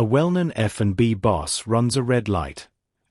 A well-known F&B boss runs a red light,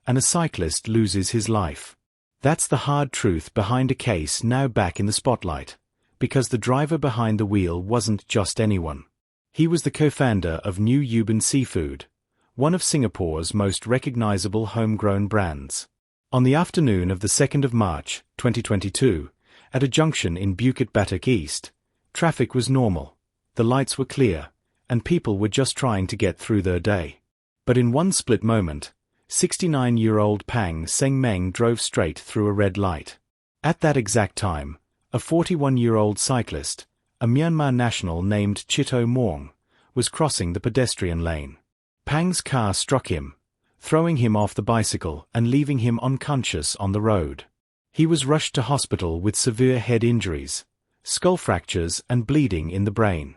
and a cyclist loses his life. That's the hard truth behind a case now back in the spotlight, because the driver behind the wheel wasn't just anyone. He was the co-founder of new UBIN Seafood, one of Singapore's most recognizable homegrown brands. On the afternoon of the 2nd of March, 2022, at a junction in Bukit Batok East, traffic was normal, the lights were clear, and people were just trying to get through their day. But in one split moment, 69-year-old Pang Seng Meng drove straight through a red light. At that exact time, a 41-year-old cyclist, a Myanmar national named Chitto Maung, was crossing the pedestrian lane. Pang's car struck him, throwing him off the bicycle and leaving him unconscious on the road. He was rushed to hospital with severe head injuries, skull fractures and bleeding in the brain.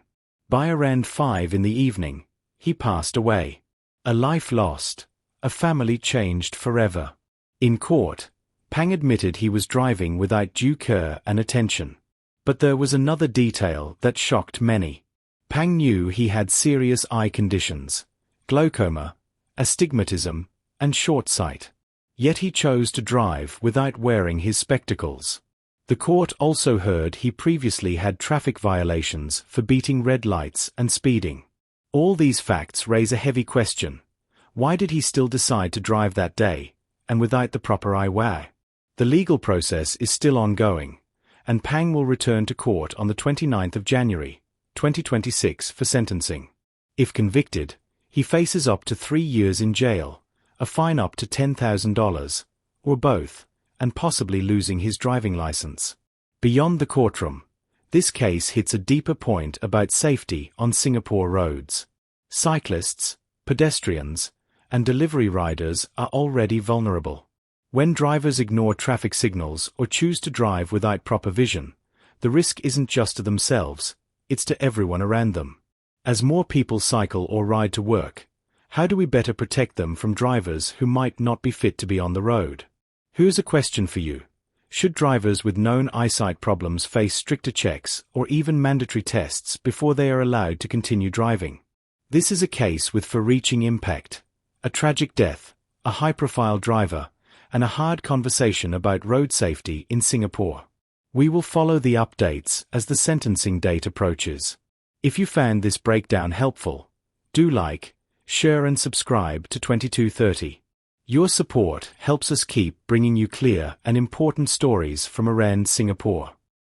By around 5 in the evening, he passed away. A life lost, a family changed forever. In court, Pang admitted he was driving without due care and attention. But there was another detail that shocked many. Pang knew he had serious eye conditions, glaucoma, astigmatism, and short sight. Yet he chose to drive without wearing his spectacles. The court also heard he previously had traffic violations for beating red lights and speeding. All these facts raise a heavy question. Why did he still decide to drive that day, and without the proper eyewear? The legal process is still ongoing, and Pang will return to court on the 29th of January, 2026 for sentencing. If convicted, he faces up to 3 years in jail, a fine up to $10,000, or both, and possibly losing his driving license. Beyond the courtroom, this case hits a deeper point about safety on Singapore roads. Cyclists, pedestrians, and delivery riders are already vulnerable. When drivers ignore traffic signals or choose to drive without proper vision, the risk isn't just to themselves, it's to everyone around them. As more people cycle or ride to work, how do we better protect them from drivers who might not be fit to be on the road? Here's a question for you. Should drivers with known eyesight problems face stricter checks or even mandatory tests before they are allowed to continue driving? This is a case with far-reaching impact, a tragic death, a high-profile driver, and a hard conversation about road safety in Singapore. We will follow the updates as the sentencing date approaches. If you found this breakdown helpful, do like, share and subscribe to 2230. Your support helps us keep bringing you clear and important stories from around Singapore.